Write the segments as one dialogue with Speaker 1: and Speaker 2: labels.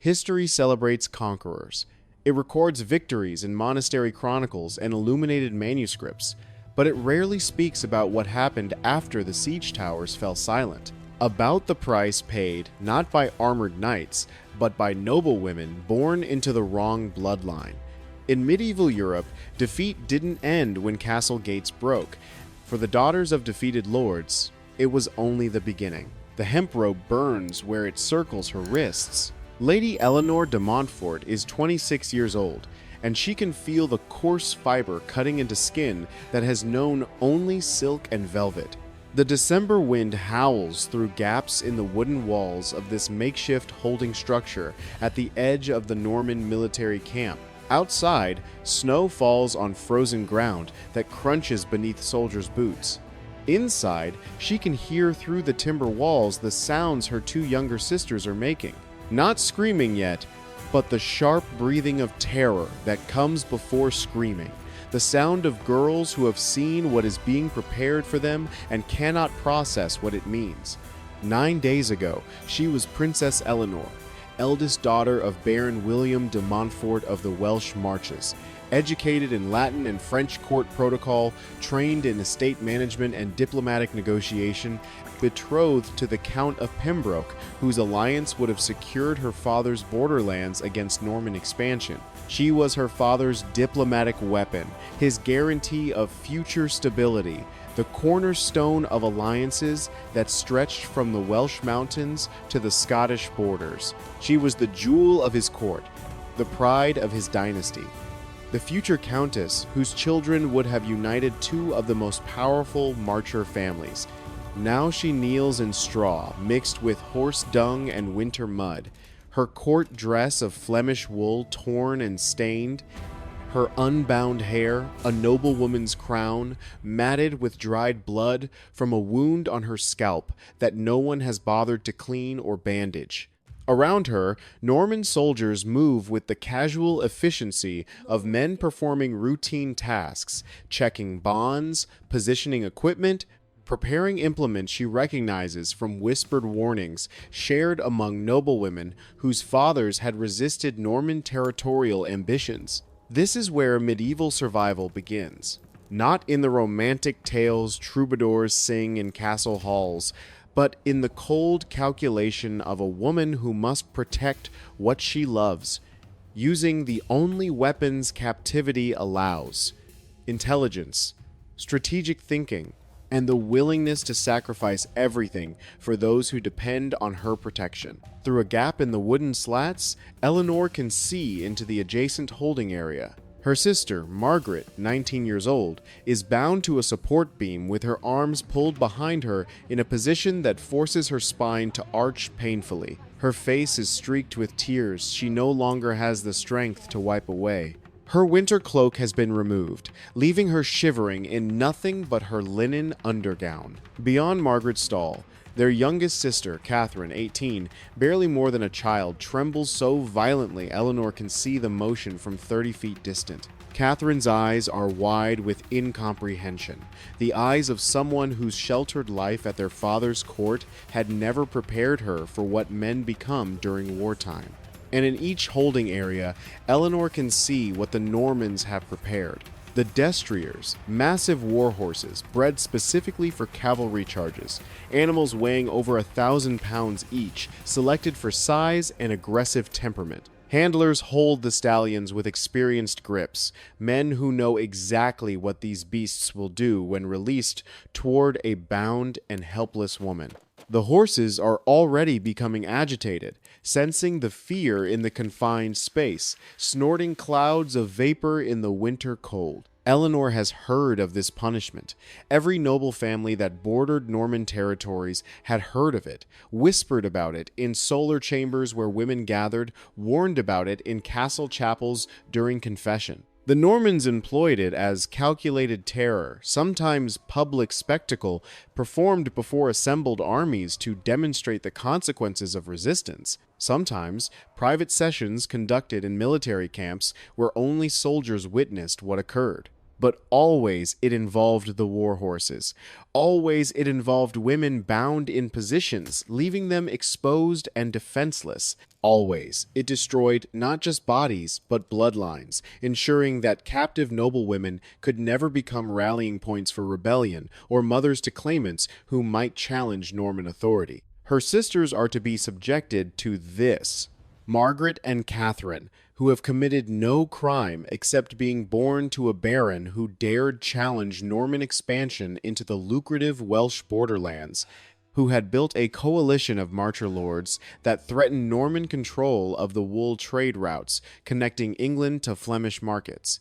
Speaker 1: History celebrates conquerors. It records victories in monastery chronicles and illuminated manuscripts, but it rarely speaks about what happened after the siege towers fell silent. About the price paid not by armored knights, but by noble women born into the wrong bloodline. In medieval Europe, defeat didn't end when castle gates broke. For the daughters of defeated lords, it was only the beginning. The hemp rope burns where it circles her wrists. Lady Eleanor de Montfort is 26 years old, and she can feel the coarse fiber cutting into skin that has known only silk and velvet. The December wind howls through gaps in the wooden walls of this makeshift holding structure at the edge of the Norman military camp. Outside, snow falls on frozen ground that crunches beneath soldiers' boots. Inside, she can hear through the timber walls the sounds her two younger sisters are making. Not screaming yet, but the sharp breathing of terror that comes before screaming. The sound of girls who have seen what is being prepared for them and cannot process what it means. 9 days ago, she was Princess Eleanor, eldest daughter of Baron William de Montfort of the Welsh Marches, educated in Latin and French court protocol, trained in estate management and diplomatic negotiation, betrothed to the Count of Pembroke, whose alliance would have secured her father's borderlands against Norman expansion. She was her father's diplomatic weapon, his guarantee of future stability, the cornerstone of alliances that stretched from the Welsh mountains to the Scottish borders. She was the jewel of his court, the pride of his dynasty. The future countess, whose children would have united two of the most powerful Marcher families. Now she kneels in straw, mixed with horse dung and winter mud, her court dress of Flemish wool torn and stained, her unbound hair, a noblewoman's crown, matted with dried blood from a wound on her scalp that no one has bothered to clean or bandage. Around her, Norman soldiers move with the casual efficiency of men performing routine tasks, checking bonds, positioning equipment, preparing implements she recognizes from whispered warnings shared among noblewomen whose fathers had resisted Norman territorial ambitions. This is where medieval survival begins. Not in the romantic tales troubadours sing in castle halls, but in the cold calculation of a woman who must protect what she loves, using the only weapons captivity allows: intelligence, strategic thinking, and the willingness to sacrifice everything for those who depend on her protection. Through a gap in the wooden slats, Eleanor can see into the adjacent holding area. Her sister, Margaret, 19 years old, is bound to a support beam with her arms pulled behind her in a position that forces her spine to arch painfully. Her face is streaked with tears she no longer has the strength to wipe away. Her winter cloak has been removed, leaving her shivering in nothing but her linen undergown. Beyond Margaret's stall, their youngest sister, Catherine, 18, barely more than a child, trembles so violently Eleanor can see the motion from 30 feet distant. Catherine's eyes are wide with incomprehension, the eyes of someone whose sheltered life at their father's court had never prepared her for what men become during wartime. And in each holding area, Eleanor can see what the Normans have prepared. The destriers, massive war horses bred specifically for cavalry charges, animals weighing over 1,000 pounds each, selected for size and aggressive temperament. Handlers hold the stallions with experienced grips, men who know exactly what these beasts will do when released toward a bound and helpless woman. The horses are already becoming agitated, sensing the fear in the confined space, snorting clouds of vapor in the winter cold. Eleanor has heard of this punishment. Every noble family that bordered Norman territories had heard of it, whispered about it in solar chambers where women gathered, warned about it in castle chapels during confession. The Normans employed it as calculated terror, sometimes public spectacle, performed before assembled armies to demonstrate the consequences of resistance. Sometimes private sessions conducted in military camps where only soldiers witnessed what occurred. but always it involved the war horses. Always it involved women bound in positions, leaving them exposed and defenseless. Always it destroyed not just bodies, but bloodlines, ensuring that captive noblewomen could never become rallying points for rebellion or mothers to claimants who might challenge Norman authority. Her sisters are to be subjected to this: Margaret and Catherine, who have committed no crime except being born to a baron who dared challenge Norman expansion into the lucrative Welsh borderlands, who had built a coalition of marcher lords that threatened Norman control of the wool trade routes connecting England to Flemish markets,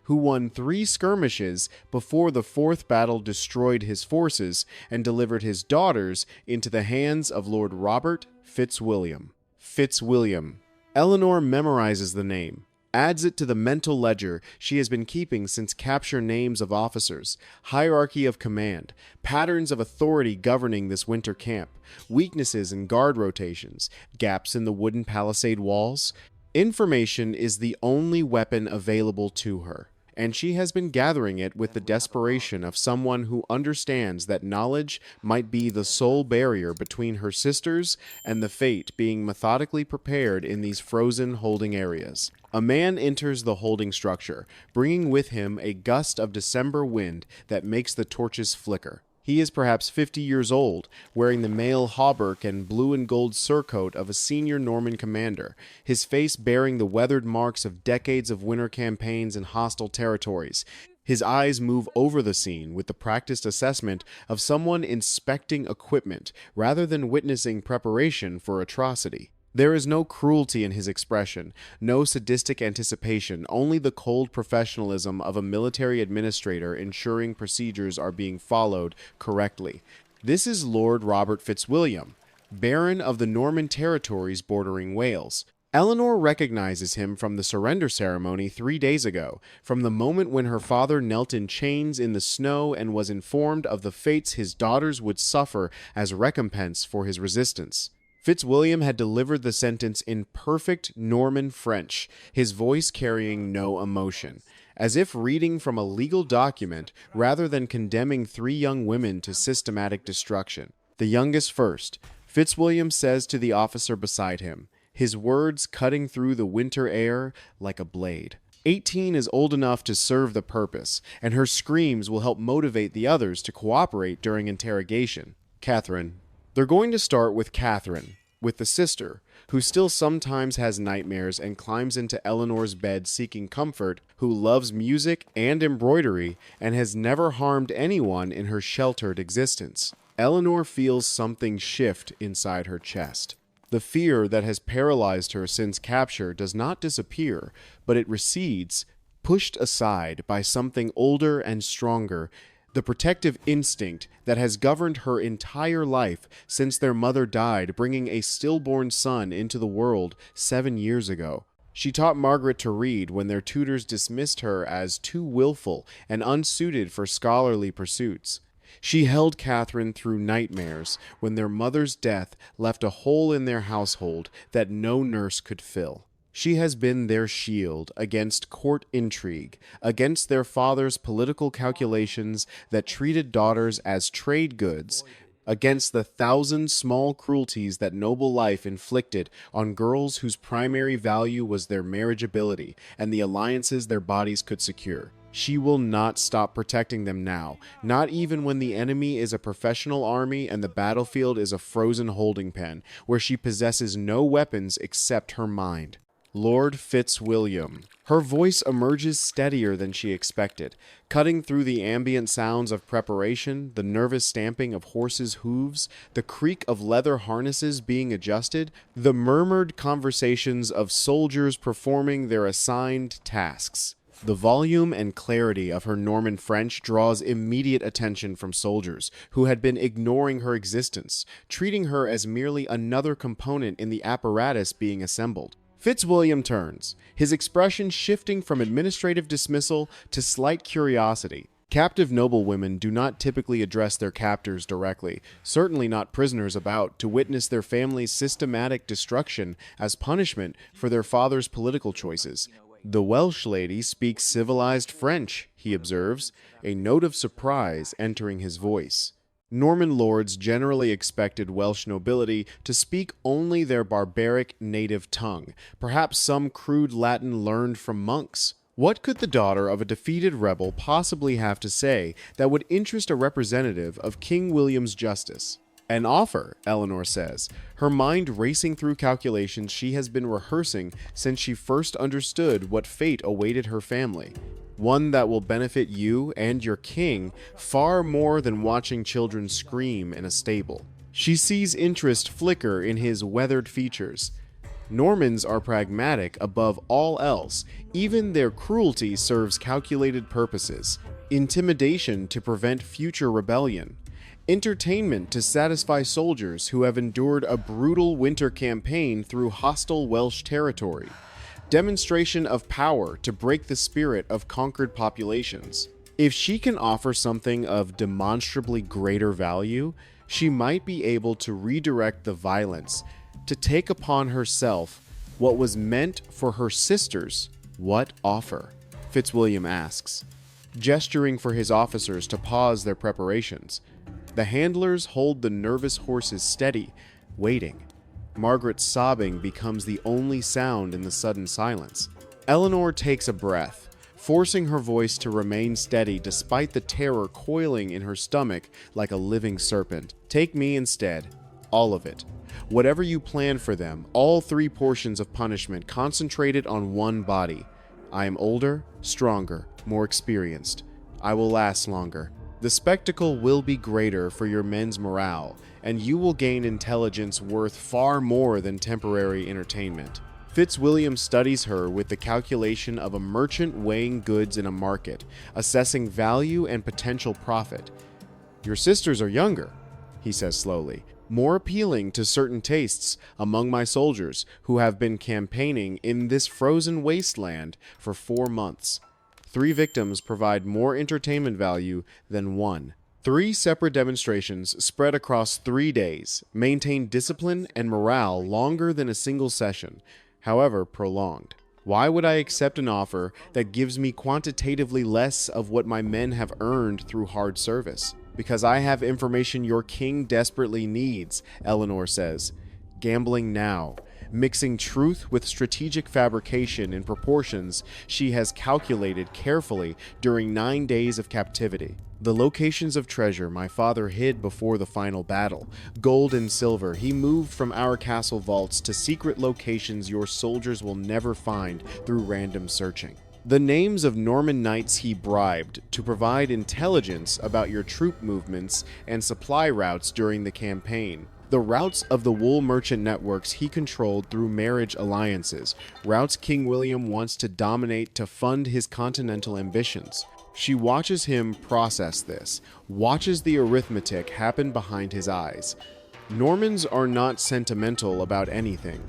Speaker 1: who won 3 skirmishes before the 4th battle destroyed his forces and delivered his daughters into the hands of Lord Robert Fitzwilliam. Fitzwilliam. Eleanor memorizes the name, adds it to the mental ledger she has been keeping since capture: names of officers, hierarchy of command, patterns of authority governing this winter camp, weaknesses in guard rotations, gaps in the wooden palisade walls. Information is the only weapon available to her, and she has been gathering it with the desperation of someone who understands that knowledge might be the sole barrier between her sisters and the fate being methodically prepared in these frozen holding areas. A man enters the holding structure, bringing with him a gust of December wind that makes the torches flicker. He is perhaps 50 years old, wearing the mail hauberk and blue and gold surcoat of a senior Norman commander, his face bearing the weathered marks of decades of winter campaigns in hostile territories. His eyes move over the scene with the practiced assessment of someone inspecting equipment rather than witnessing preparation for atrocity. There is no cruelty in his expression, no sadistic anticipation, only the cold professionalism of a military administrator ensuring procedures are being followed correctly. This is Lord Robert Fitzwilliam, Baron of the Norman territories bordering Wales. Eleanor recognizes him from the surrender ceremony 3 days ago, from the moment when her father knelt in chains in the snow and was informed of the fates his daughters would suffer as recompense for his resistance. Fitzwilliam had delivered the sentence in perfect Norman French, his voice carrying no emotion, as if reading from a legal document rather than condemning 3 young women to systematic destruction. The youngest first, Fitzwilliam says to the officer beside him, his words cutting through the winter air like a blade. 18 is old enough to serve the purpose, and her screams will help motivate the others to cooperate during interrogation. Catherine. They're going to start with Catherine, with the sister, who still sometimes has nightmares and climbs into Eleanor's bed seeking comfort, who loves music and embroidery and has never harmed anyone in her sheltered existence. Eleanor feels something shift inside her chest. The fear that has paralyzed her since capture does not disappear, but it recedes, pushed aside by something older and stronger, the protective instinct that has governed her entire life since their mother died, bringing a stillborn son into the world 7 years ago. She taught Margaret to read when their tutors dismissed her as too willful and unsuited for scholarly pursuits. She held Catherine through nightmares when their mother's death left a hole in their household that no nurse could fill. She has been their shield against court intrigue, against their father's political calculations that treated daughters as trade goods, against the 1,000 small cruelties that noble life inflicted on girls whose primary value was their marriageability and the alliances their bodies could secure. She will not stop protecting them now, not even when the enemy is a professional army and the battlefield is a frozen holding pen, where she possesses no weapons except her mind. Lord Fitzwilliam. Her voice emerges steadier than she expected, cutting through the ambient sounds of preparation, the nervous stamping of horses' hooves, the creak of leather harnesses being adjusted, the murmured conversations of soldiers performing their assigned tasks. The volume and clarity of her Norman French draws immediate attention from soldiers who had been ignoring her existence, treating her as merely another component in the apparatus being assembled. Fitzwilliam turns, his expression shifting from administrative dismissal to slight curiosity. Captive noblewomen do not typically address their captors directly, certainly not prisoners about to witness their family's systematic destruction as punishment for their father's political choices. The Welsh lady speaks civilized French, he observes, a note of surprise entering his voice. Norman lords generally expected Welsh nobility to speak only their barbaric native tongue, perhaps some crude Latin learned from monks. What could the daughter of a defeated rebel possibly have to say that would interest a representative of King William's justice? An offer, Eleanor says, her mind racing through calculations she has been rehearsing since she first understood what fate awaited her family. One that will benefit you and your king far more than watching children scream in a stable. She sees interest flicker in his weathered features. Normans are pragmatic above all else. Even their cruelty serves calculated purposes. Intimidation to prevent future rebellion. Entertainment to satisfy soldiers who have endured a brutal winter campaign through hostile Welsh territory. Demonstration of power to break the spirit of conquered populations. If she can offer something of demonstrably greater value, she might be able to redirect the violence, to take upon herself what was meant for her sisters. What offer? Fitzwilliam asks, gesturing for his officers to pause their preparations. The handlers hold the nervous horses steady, waiting. Margaret's sobbing becomes the only sound in the sudden silence. Eleanor takes a breath, forcing her voice to remain steady despite the terror coiling in her stomach like a living serpent. Take me instead. All of it. Whatever you plan for them, all 3 portions of punishment concentrated on one body. I am older, stronger, more experienced. I will last longer. The spectacle will be greater for your men's morale, and you will gain intelligence worth far more than temporary entertainment. Fitzwilliam studies her with the calculation of a merchant weighing goods in a market, assessing value and potential profit. Your sisters are younger, he says slowly, more appealing to certain tastes among my soldiers who have been campaigning in this frozen wasteland for 4 months. 3 victims provide more entertainment value than 1. 3 separate demonstrations spread across 3 days maintain discipline and morale longer than a single session, however prolonged. Why would I accept an offer that gives me quantitatively less of what my men have earned through hard service? Because I have information your king desperately needs, Eleanor says. Gambling now. Mixing truth with strategic fabrication in proportions she has calculated carefully during 9 days of captivity. The locations of treasure my father hid before the final battle, gold and silver, he moved from our castle vaults to secret locations your soldiers will never find through random searching. The names of Norman knights he bribed to provide intelligence about your troop movements and supply routes during the campaign. The routes of the wool merchant networks he controlled through marriage alliances, routes King William wants to dominate to fund his continental ambitions. She watches him process this, watches the arithmetic happen behind his eyes. Normans are not sentimental about anything,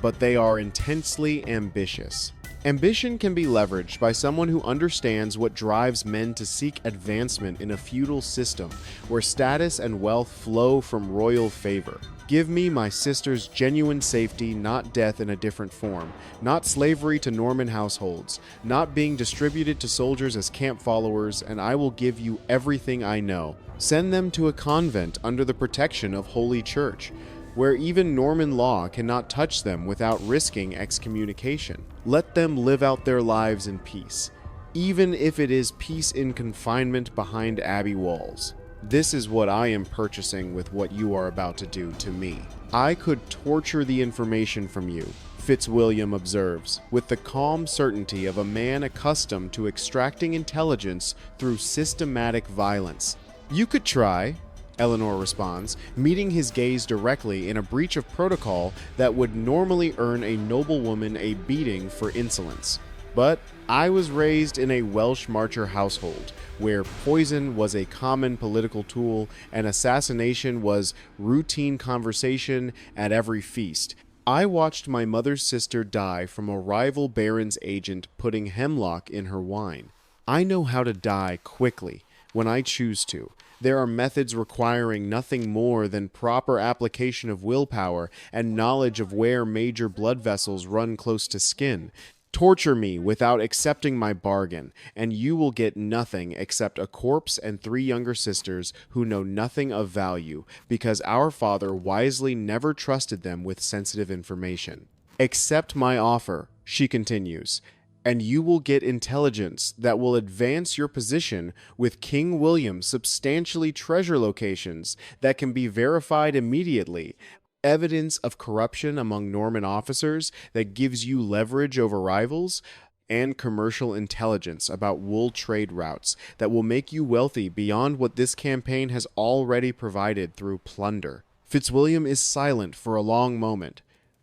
Speaker 1: but they are intensely ambitious. Ambition can be leveraged by someone who understands what drives men to seek advancement in a feudal system where status and wealth flow from royal favor. Give me my sister's genuine safety, not death in a different form, not slavery to Norman households, not being distributed to soldiers as camp followers, and I will give you everything I know. Send them to a convent under the protection of Holy Church, where even Norman law cannot touch them without risking excommunication. Let them live out their lives in peace, even if it is peace in confinement behind abbey walls. This is what I am purchasing with what you are about to do to me. I could torture the information from you, Fitzwilliam observes, with the calm certainty of a man accustomed to extracting intelligence through systematic violence. You could try, Eleanor responds, meeting his gaze directly in a breach of protocol that would normally earn a noblewoman a beating for insolence. But I was raised in a Welsh marcher household, where poison was a common political tool and assassination was routine conversation at every feast. I watched my mother's sister die from a rival baron's agent putting hemlock in her wine. I know how to die quickly when I choose to. There are methods requiring nothing more than proper application of willpower and knowledge of where major blood vessels run close to skin. Torture me without accepting my bargain, and you will get nothing except a corpse and 3 younger sisters who know nothing of value, because our father wisely never trusted them with sensitive information. Accept my offer, she continues, and you will get intelligence that will advance your position with King William's substantially treasure locations that can be verified immediately, evidence of corruption among Norman officers that gives you leverage over rivals, and commercial intelligence about wool trade routes that will make you wealthy beyond what this campaign has already provided through plunder. Fitzwilliam is silent for a long moment,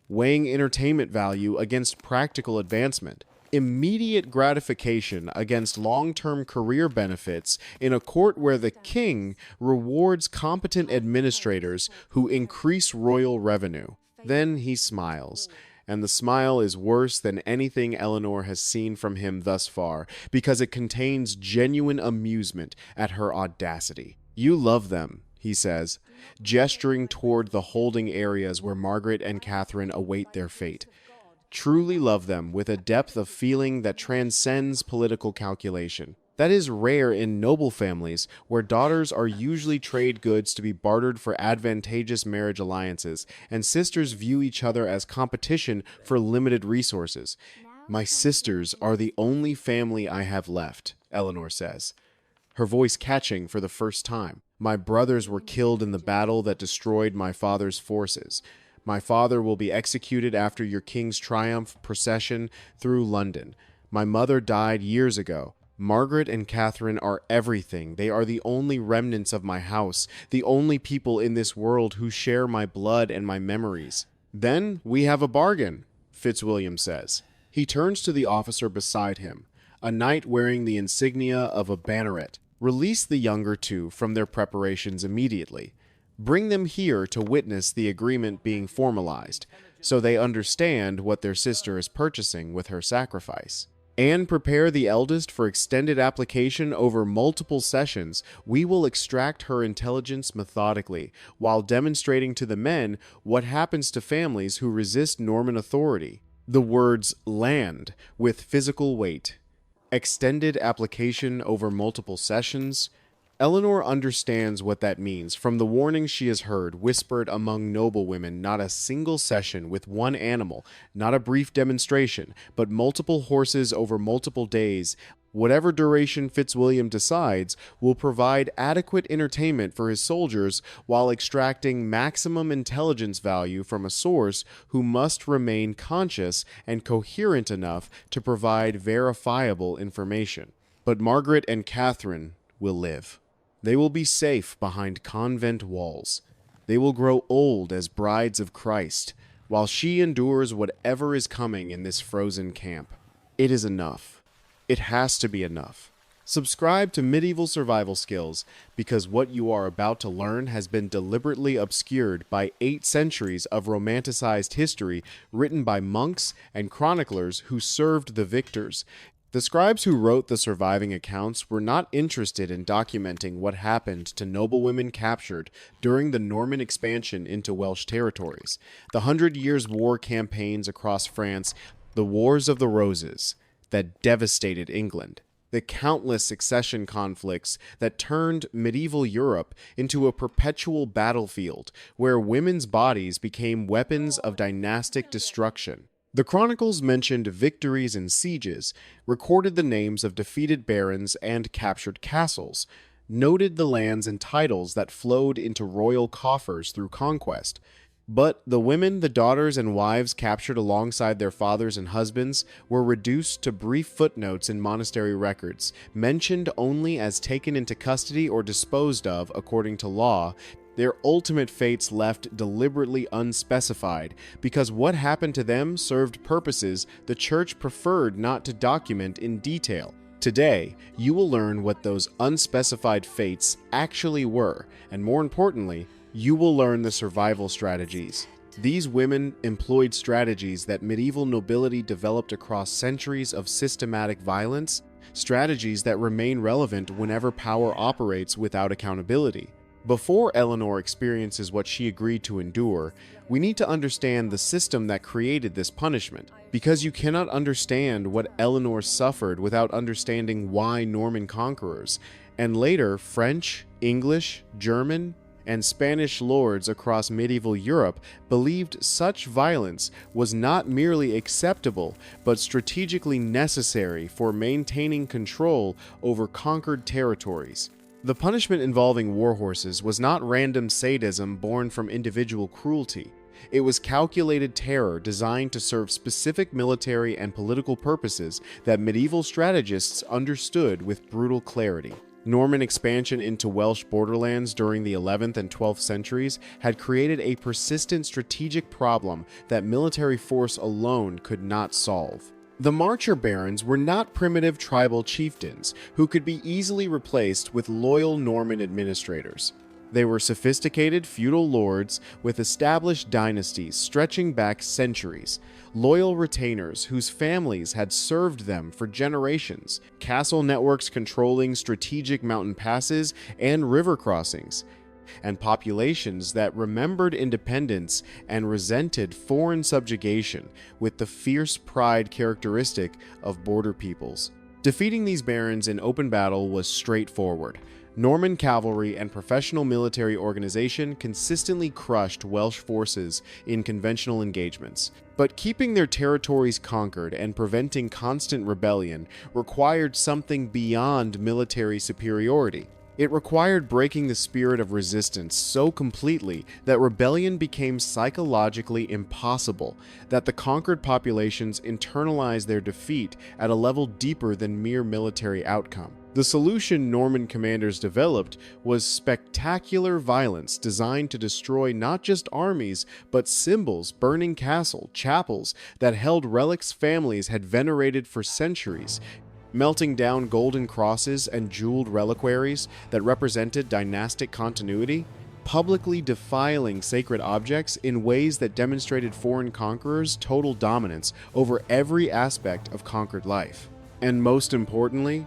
Speaker 1: weighing entertainment value against practical advancement, immediate gratification against long-term career benefits in a court where the king rewards competent administrators who increase royal revenue. Then he smiles, and the smile is worse than anything Eleanor has seen from him thus far, because it contains genuine amusement at her audacity. You love them, he says, gesturing toward the holding areas where Margaret and Catherine await their fate. Truly love them with a depth of feeling that transcends political calculation. That is rare in noble families, where daughters are usually trade goods to be bartered for advantageous marriage alliances, and sisters view each other as competition for limited resources. My sisters are the only family I have left, Eleanor says, her voice catching for the first time. My brothers were killed in the battle that destroyed my father's forces. My father will be executed after your king's triumph procession through London. My mother died years ago. Margaret and Catherine are everything. They are the only remnants of my house, the only people in this world who share my blood and my memories. Then we have a bargain, Fitzwilliam says. He turns to the officer beside him, a knight wearing the insignia of a banneret. Release the younger 2 from their preparations immediately. Bring them here to witness the agreement being formalized, so they understand what their sister is purchasing with her sacrifice. And prepare the eldest for extended application over multiple sessions. We will extract her intelligence methodically, while demonstrating to the men what happens to families who resist Norman authority. The words land with physical weight. Extended application over multiple sessions. Eleanor understands what that means from the warnings she has heard whispered among noblewomen. Not a single session with one animal, not a brief demonstration, but multiple horses over multiple days. Whatever duration Fitzwilliam decides will provide adequate entertainment for his soldiers while extracting maximum intelligence value from a source who must remain conscious and coherent enough to provide verifiable information. But Margaret and Catherine will live. They will be safe behind convent walls. They will grow old as brides of Christ, while she endures whatever is coming in this frozen camp. It is enough. It has to be enough. Subscribe to Medieval Survival Skills, because what you are about to learn has been deliberately obscured by 8 centuries of romanticized history written by monks and chroniclers who served the victors. The scribes who wrote the surviving accounts were not interested in documenting what happened to noblewomen captured during the Norman expansion into Welsh territories, the 100 Years' War campaigns across France, the Wars of the Roses that devastated England, the countless succession conflicts that turned medieval Europe into a perpetual battlefield where women's bodies became weapons of dynastic destruction. The chronicles mentioned victories and sieges, recorded the names of defeated barons and captured castles, noted the lands and titles that flowed into royal coffers through conquest. But the women, the daughters, and wives captured alongside their fathers and husbands were reduced to brief footnotes in monastery records, mentioned only as taken into custody or disposed of according to law, their ultimate fates left deliberately unspecified, because what happened to them served purposes the church preferred not to document in detail. Today, you will learn what those unspecified fates actually were, and more importantly, you will learn the survival strategies. These women employed strategies that medieval nobility developed across centuries of systematic violence, strategies that remain relevant whenever power operates without accountability. Before Eleanor experiences what she agreed to endure, we need to understand the system that created this punishment, because you cannot understand what Eleanor suffered without understanding why Norman conquerors, and later French, English, German, and Spanish lords across medieval Europe believed such violence was not merely acceptable, but strategically necessary for maintaining control over conquered territories. The punishment involving warhorses was not random sadism born from individual cruelty. It was calculated terror designed to serve specific military and political purposes that medieval strategists understood with brutal clarity. Norman expansion into Welsh borderlands during the 11th and 12th centuries had created a persistent strategic problem that military force alone could not solve. The Marcher Barons were not primitive tribal chieftains who could be easily replaced with loyal Norman administrators. They were sophisticated feudal lords with established dynasties stretching back centuries, loyal retainers whose families had served them for generations, castle networks controlling strategic mountain passes and river crossings, and populations that remembered independence and resented foreign subjugation with the fierce pride characteristic of border peoples. Defeating these barons in open battle was straightforward. Norman cavalry and professional military organization consistently crushed Welsh forces in conventional engagements, but keeping their territories conquered and preventing constant rebellion required something beyond military superiority. It required breaking the spirit of resistance so completely that rebellion became psychologically impossible, that the conquered populations internalized their defeat at a level deeper than mere military outcome. The solution Norman commanders developed was spectacular violence designed to destroy not just armies, but symbols, burning castle, chapels that held relics families had venerated for centuries, melting down golden crosses and jeweled reliquaries that represented dynastic continuity, publicly defiling sacred objects in ways that demonstrated foreign conquerors' total dominance over every aspect of conquered life. And most importantly,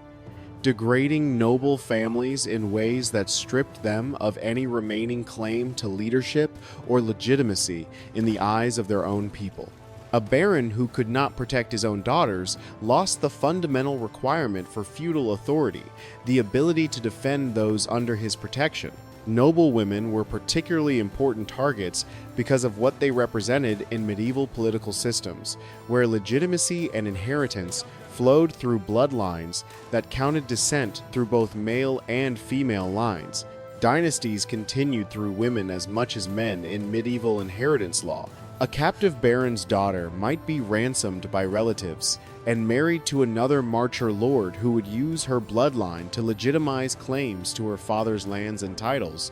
Speaker 1: degrading noble families in ways that stripped them of any remaining claim to leadership or legitimacy in the eyes of their own people. A baron who could not protect his own daughters lost the fundamental requirement for feudal authority, the ability to defend those under his protection. Noble women were particularly important targets because of what they represented in medieval political systems, where legitimacy and inheritance flowed through bloodlines that counted descent through both male and female lines. Dynasties continued through women as much as men in medieval inheritance law. A captive baron's daughter might be ransomed by relatives and married to another Marcher lord who would use her bloodline to legitimize claims to her father's lands and titles,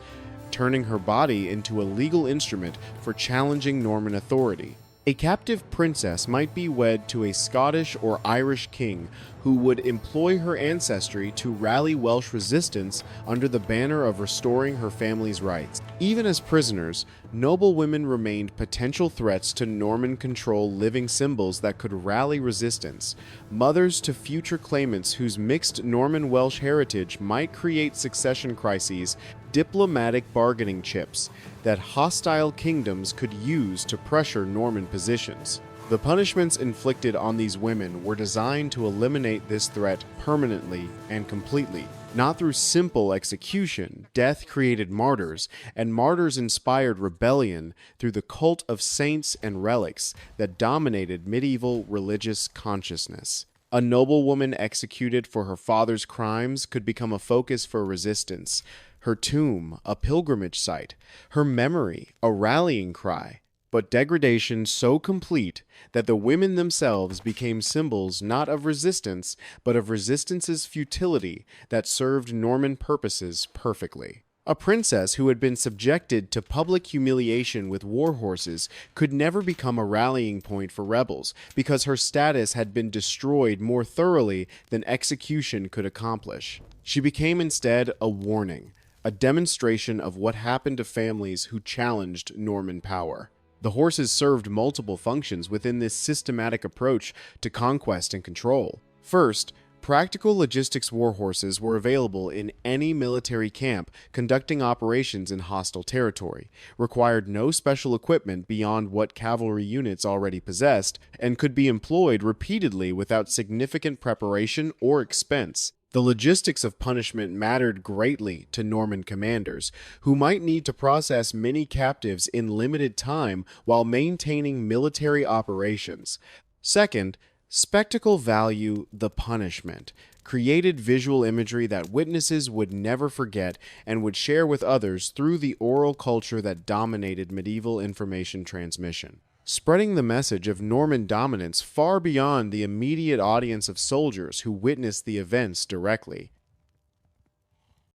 Speaker 1: turning her body into a legal instrument for challenging Norman authority. A captive princess might be wed to a Scottish or Irish king who would employ her ancestry to rally Welsh resistance under the banner of restoring her family's rights. Even as prisoners, noble women remained potential threats to Norman-controlled living symbols that could rally resistance, mothers to future claimants whose mixed Norman-Welsh heritage might create succession crises, diplomatic bargaining chips that hostile kingdoms could use to pressure Norman positions. The punishments inflicted on these women were designed to eliminate this threat permanently and completely. Not through simple execution, death created martyrs, and martyrs inspired rebellion through the cult of saints and relics that dominated medieval religious consciousness. A noblewoman executed for her father's crimes could become a focus for resistance, her tomb a pilgrimage site, her memory a rallying cry. But degradation so complete that the women themselves became symbols not of resistance, but of resistance's futility that served Norman purposes perfectly. A princess who had been subjected to public humiliation with war horses could never become a rallying point for rebels because her status had been destroyed more thoroughly than execution could accomplish. She became instead a warning, a demonstration of what happened to families who challenged Norman power. The horses served multiple functions within this systematic approach to conquest and control. First, Practical logistics warhorses were available in any military camp conducting operations in hostile territory, required no special equipment beyond what cavalry units already possessed, and could be employed repeatedly without significant preparation or expense. The logistics of punishment mattered greatly to Norman commanders, who might need to process many captives in limited time while maintaining military operations. Second, spectacle value, the punishment, created visual imagery that witnesses would never forget and would share with others through the oral culture that dominated medieval information transmission, spreading the message of Norman dominance far beyond the immediate audience of soldiers who witnessed the events directly.